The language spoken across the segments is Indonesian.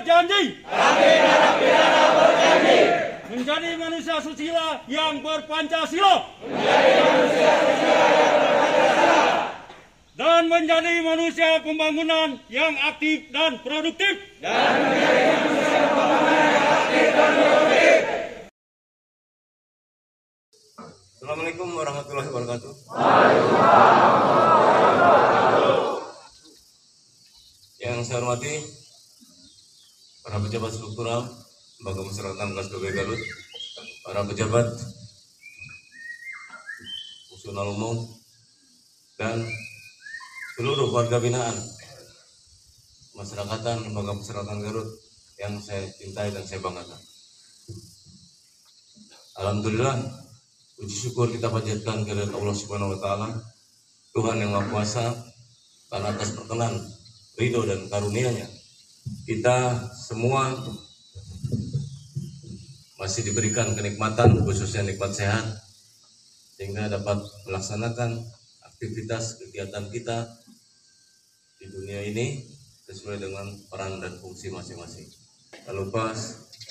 berjanji menjadi manusia susila yang berpancasila dan menjadi manusia pembangunan yang aktif dan produktif. Assalamualaikum warahmatullahi wabarakatuh. Yang saya hormati para pejabat struktural Lembaga Pemasyarakatan kelas 12 Garut, para pejabat fungsional umum dan seluruh warga binaan Pemasyarakatan Lembaga Pemasyarakatan Garut yang saya cintai dan saya banggakan. Alhamdulillah, puji syukur kita panjatkan kepada Allah Subhanahu wa taala, Tuhan yang Maha Kuasa, karena atas perkenan, ridho dan karunia-Nya kita semua masih diberikan kenikmatan, khususnya nikmat sehat, sehingga dapat melaksanakan aktivitas kegiatan kita di dunia ini sesuai dengan peran dan fungsi masing-masing. Tak lupa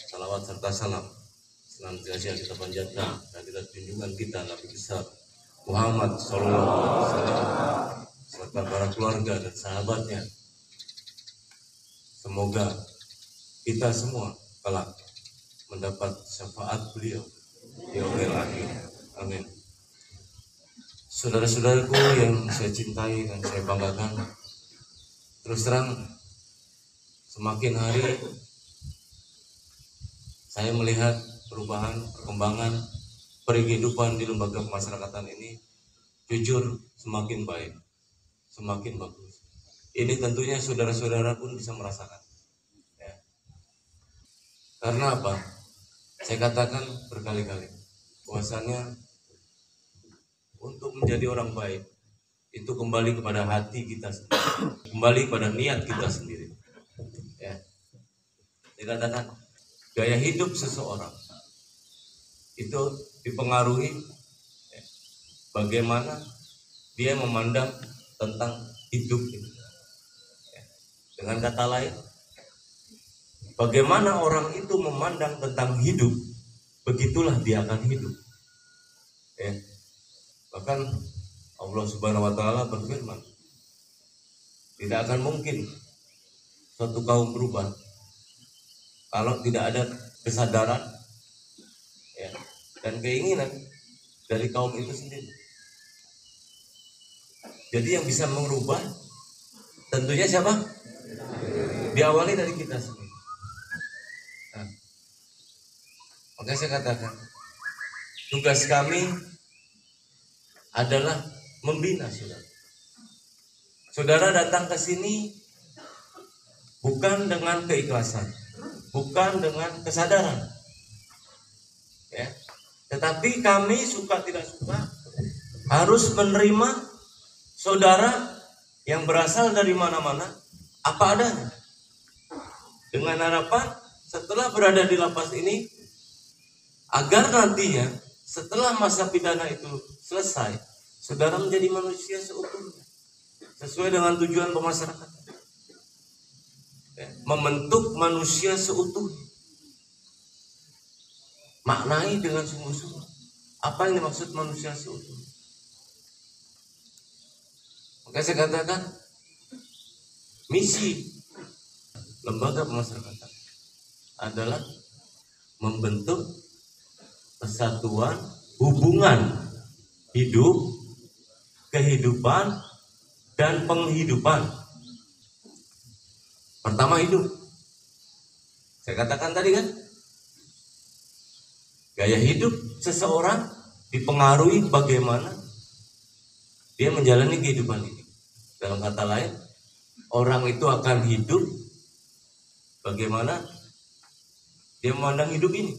salawat serta salam senantiasa kita panjatkan dan kita junjungan kita Nabi besar Muhammad SAW serta para keluarga dan sahabatnya. Semoga kita semua kelak mendapat syafaat beliau di yaumil akhir. Amin. Saudara-saudaraku yang saya cintai dan saya banggakan, terus terang semakin hari saya melihat perubahan, perkembangan kehidupan di lembaga pemasyarakatan ini jujur semakin baik, semakin bagus. Ini tentunya saudara-saudara pun bisa merasakan. Ya. Karena apa? Saya katakan berkali-kali, bahwasanya untuk menjadi orang baik itu kembali kepada hati kita sendiri, kembali kepada niat kita sendiri. Ya. Saya katakan gaya hidup seseorang itu dipengaruhi bagaimana dia memandang tentang hidup ini. Dengan kata lain, bagaimana orang itu memandang tentang hidup, begitulah dia akan hidup. Bahkan Allah Subhanahu wa taala berfirman, tidak akan mungkin suatu kaum berubah kalau tidak ada kesadaran dan keinginan dari kaum itu sendiri. Jadi yang bisa merubah tentunya siapa? Diawali dari kita sendiri. Nah, makanya saya katakan tugas kami adalah membina saudara. Saudara datang ke sini bukan dengan keikhlasan, bukan dengan kesadaran, ya. Tetapi kami suka tidak suka harus menerima saudara yang berasal dari mana-mana apa adanya, dengan harapan setelah berada di lapas ini agar nantinya setelah masa pidana itu selesai, saudara menjadi manusia seutuhnya sesuai dengan tujuan pemasyarakatan, ya, membentuk manusia seutuhnya. Maknai dengan sungguh-sungguh apa yang dimaksud manusia seutuhnya. Maka saya katakan misi lembaga pemasyarakatan adalah membentuk kesatuan hubungan hidup, kehidupan, dan penghidupan. Pertama hidup. Saya katakan tadi kan, gaya hidup seseorang dipengaruhi bagaimana dia menjalani kehidupan ini. Dalam kata lain, orang itu akan hidup bagaimana dia memandang hidup ini.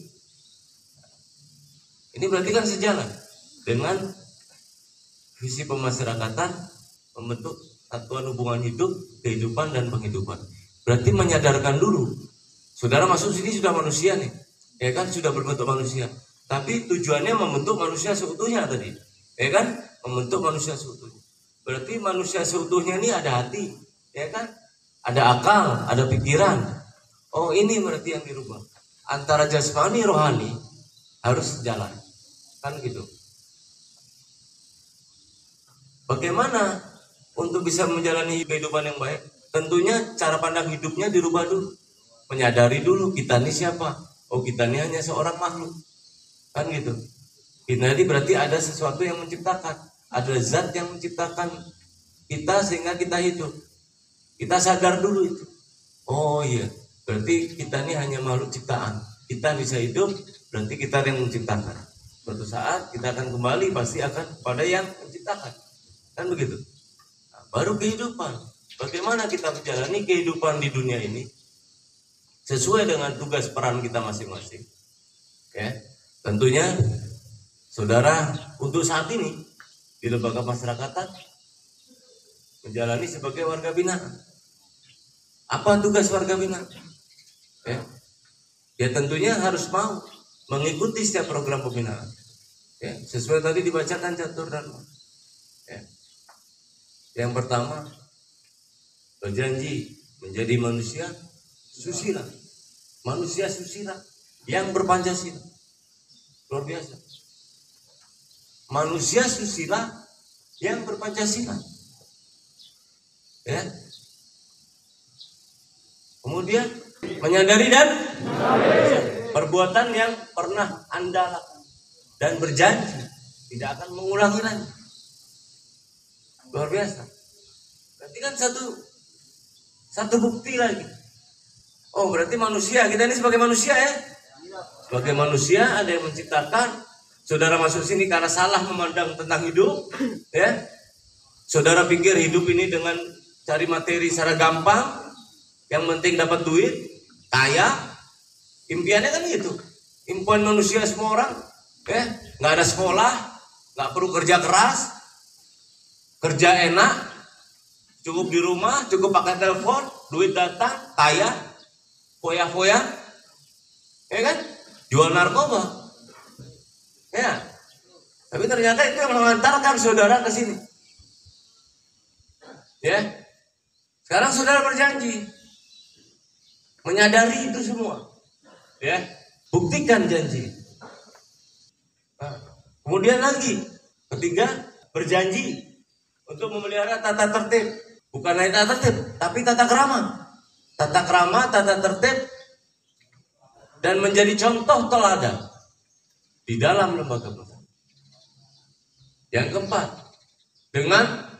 Ini berarti kan sejalan dengan visi pemasyarakatan membentuk satuan hubungan hidup, kehidupan, dan penghidupan. Berarti menyadarkan dulu, saudara masuk sini sudah manusia nih, ya kan, sudah berbentuk manusia. Tapi tujuannya membentuk manusia seutuhnya tadi, ya kan, membentuk manusia seutuhnya. Berarti manusia seutuhnya ini ada hati, ya kan, ada akal, ada pikiran. Oh, ini berarti yang dirubah. Antara jasmani rohani harus jalan. Kan gitu. Bagaimana untuk bisa menjalani kehidupan yang baik? Tentunya cara pandang hidupnya dirubah dulu. Menyadari dulu kita ini siapa. Oh, kita ini hanya seorang makhluk. Kan gitu. Kita ini berarti ada sesuatu yang menciptakan. Ada zat yang menciptakan kita sehingga kita hidup. Kita sadar dulu itu. Oh iya, berarti kita ini hanya makhluk ciptaan. Kita bisa hidup, berarti kita yang menciptakan. Suatu saat kita akan kembali pasti akan pada yang menciptakan. Kan begitu. Nah, baru kehidupan. Bagaimana kita menjalani kehidupan di dunia ini sesuai dengan tugas peran kita masing-masing. Ya, tentunya saudara untuk saat ini di lembaga masyarakatan menjalani sebagai warga binaan. Apa tugas warga binaan? Ya tentunya harus mau mengikuti setiap program pembinaan. Ya, sesuai tadi dibacakan catur dharma. Ya. Yang pertama, berjanji menjadi manusia susila. Manusia susila yang berpancasila. Luar biasa. Manusia susila yang berpancasila. Ya. Kemudian menyadari dan perbuatan yang pernah Anda lakukan dan berjanji tidak akan mengulangi lagi. Luar biasa. Berarti kan satu bukti lagi. Oh, berarti manusia, kita ini sebagai manusia ya. Sebagai manusia ada yang menciptakan. Saudara masuk sini karena salah memandang tentang hidup, ya. Saudara pikir hidup ini dengan cari materi secara gampang, yang penting dapat duit, kaya, impiannya kan gitu. Impian manusia semua orang, ya, nggak ada sekolah, nggak perlu kerja keras, kerja enak, cukup di rumah, cukup pakai telepon, duit datang, kaya, foya-foya, ya kan, jual narkoba, ya. Tapi ternyata itu yang mengantarkan saudara ke sini, ya. Sekarang saudara berjanji menyadari itu semua, ya, buktikan janji. Nah, kemudian lagi ketiga, berjanji untuk memelihara tata tertib, bukan hanya tata tertib, tapi tata krama, tata tertib, dan menjadi contoh teladan di dalam lembaga pesantren. Yang keempat, dengan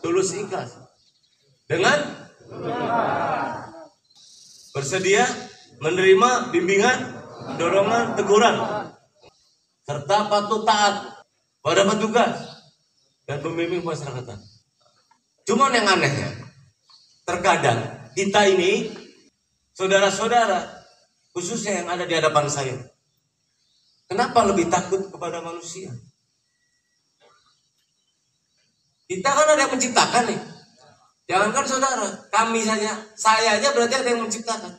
tulus ikhlas, dengan bersedia menerima bimbingan, dorongan, teguran, serta patuh taat pada petugas dan pembimbing masyarakatan. Cuman yang anehnya, terkadang kita ini, saudara-saudara, khususnya yang ada di hadapan saya, kenapa lebih takut kepada manusia? Kita kan ada yang menciptakan nih. Jangankan saudara, kami saja, saya aja berarti ada yang menciptakan.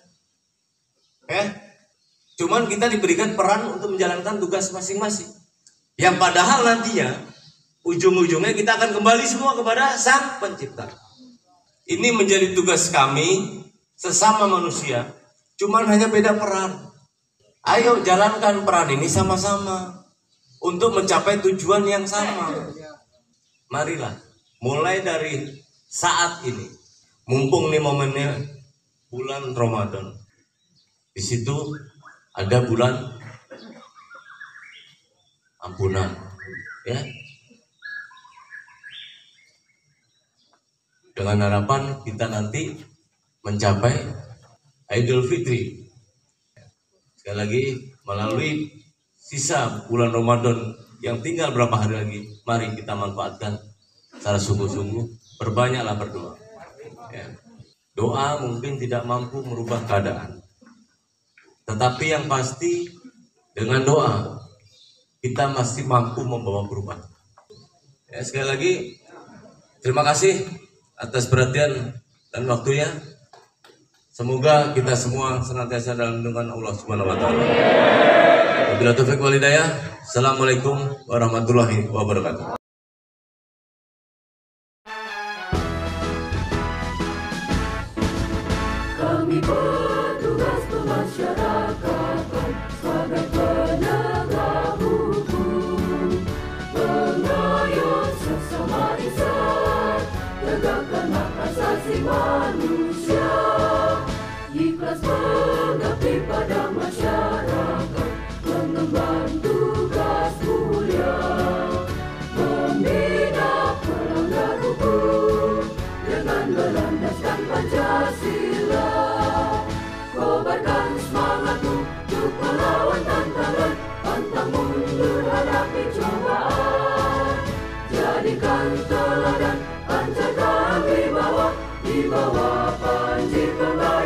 Cuman kita diberikan peran untuk menjalankan tugas masing-masing. Yang padahal nantinya, ujung-ujungnya kita akan kembali semua kepada Sang Pencipta. Ini menjadi tugas kami, sesama manusia, cuman hanya beda peran. Ayo jalankan peran ini sama-sama, untuk mencapai tujuan yang sama. Marilah, mulai dari saat ini, mumpung nih momennya bulan Ramadan, di situ ada bulan ampunan, ya. Dengan harapan kita nanti mencapai Idul Fitri. Sekali lagi, melalui sisa bulan Ramadan yang tinggal berapa hari lagi, mari kita manfaatkan secara sungguh-sungguh. Perbanyaklah berdoa, ya. Doa mungkin tidak mampu merubah keadaan, tetapi yang pasti dengan doa kita masih mampu membawa perubahan, ya. Sekali lagi terima kasih atas perhatian dan waktunya. Semoga kita semua senantiasa dalam lindungan Allah Subhanahu wa taala. Wabillahi taufiq wal hidayah. Assalamualaikum warahmatullahi wabarakatuh. Kami bertugas hak asasi manusia, ikhlas mengabdi pada masyarakat, mengemban tugas mulia, membina pelanggar hukum dengan berlandaskan Pancasila. Kobarkan semangatmu untuk melawan tantangan, pantang mundur hadapi cobaan. Jadikan teladan, pancarkan wibawa di bawah panji pengabdian.